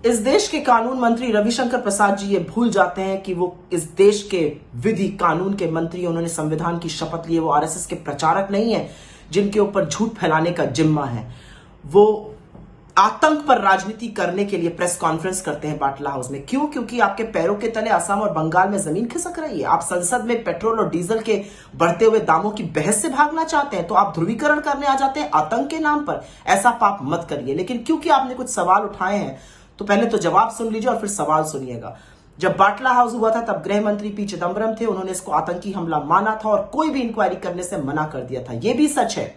इस देश के कानून मंत्री रविशंकर प्रसाद जी ये भूल जाते हैं कि वो इस देश के विधि कानून के मंत्री, उन्होंने संविधान की शपथ ली है। वो आरएसएस के प्रचारक नहीं है जिनके ऊपर झूठ फैलाने का जिम्मा है। वो आतंक पर राजनीति करने के लिए प्रेस कॉन्फ्रेंस करते हैं बाटला हाउस में। क्यों? क्योंकि आपके पैरों के तले असम और बंगाल में जमीन खिसक रही है। आप संसद में पेट्रोल और डीजल के बढ़ते हुए दामों की बहस से भागना चाहते हैं, तो आप ध्रुवीकरण करने आ जाते हैं आतंक के नाम पर। ऐसा पाप मत करिए। लेकिन क्योंकि आपने कुछ सवाल उठाए हैं, तो पहले तो जवाब सुन लीजिए और फिर सवाल सुनिएगा। जब बाटला हाउस हुआ था तब गृह मंत्री पी चिदंबरम थे, उन्होंने इसको आतंकी हमला माना था और कोई भी इंक्वायरी करने से मना कर दिया था। यह भी सच है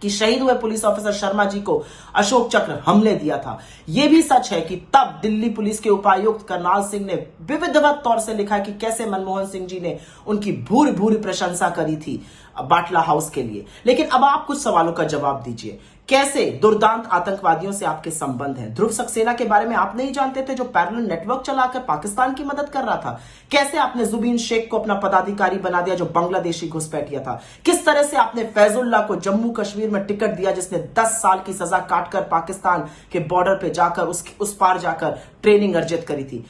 कि शहीद हुए पुलिस ऑफिसर शर्मा जी को अशोक चक्र हमने दिया था। यह भी सच है कि तब दिल्ली पुलिस के उपायुक्त करनाल सिंह ने विधिवत तौर से लिखा कि कैसे मनमोहन सिंह जी ने उनकी भूरी भूरी प्रशंसा करी थी बाटला हाउस के लिए। लेकिन अब आप कुछ सवालों का जवाब दीजिए। कैसे दुर्दांत आतंकवादियों से आपके संबंध हैं? ध्रुव सक्सेना के बारे में आप नहीं जानते थे, जो पैरेलल नेटवर्क चलाकर पाकिस्तान की मदद कर रहा था? कैसे आपने जुबीन शेख को अपना पदाधिकारी बना दिया, जो बांग्लादेशी घुसपैठिया था? किस तरह से आपने फैजुल्लाह को जम्मू कश्मीर में टिकट दिया, जिसने 10 साल की सजा काटकर पाकिस्तान के बॉर्डर पे जाकर उस पार जाकर ट्रेनिंग अर्जित करी थी?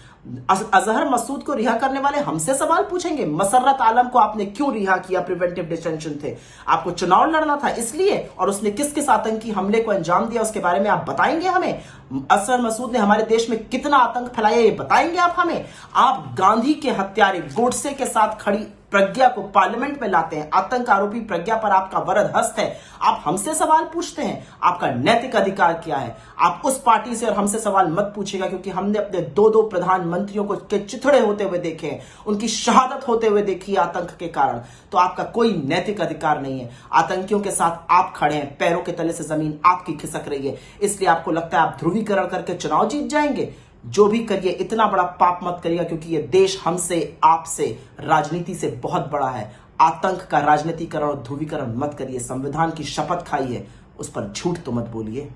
अजहर मसूद को रिहा करने वाले हमसे सवाल पूछेंगे। मसर्रत आलम को आपने क्यों रिहा किया? प्रिवेंटिव डिटेंशन थे, आपको चुनाव लड़ना था इसलिए। और उसने किस किस आतंकी हमले को अंजाम दिया, उसके बारे में आप बताएंगे हमें। अजहर मसूद ने हमारे देश में कितना आतंक फैलाया, ये बताएंगे आप हमें। आप गांधी के हत्यारे गोडसे के साथ खड़ी प्रज्ञा को पार्लियामेंट में लाते हैं। आतंक आरोपी प्रज्ञा पर आपका वरद हस्त है। आप हमसे सवाल पूछते हैं, आपका नैतिक अधिकार क्या है? आप उस पार्टी से और हमसे सवाल मत पूछेगा, क्योंकि हमने अपने दो प्रधानमंत्रियों को के चिथड़े होते हुए देखे हैं, उनकी शहादत होते हुए देखी है आतंक के कारण। तो आपका कोई नैतिक अधिकार नहीं है। आतंकियों के साथ आप खड़े हैं, पैरों के तले से जमीन आपकी खिसक रही है, इसलिए आपको लगता है आप ध्रुवीकरण करके चुनाव जीत जाएंगे। जो भी करिए, इतना बड़ा पाप मत करिएगा, क्योंकि यह देश हमसे आपसे राजनीति से बहुत बड़ा है। आतंक का राजनीतिकरण और ध्रुवीकरण मत करिए। संविधान की शपथ खाई है, उस पर झूठ तो मत बोलिए।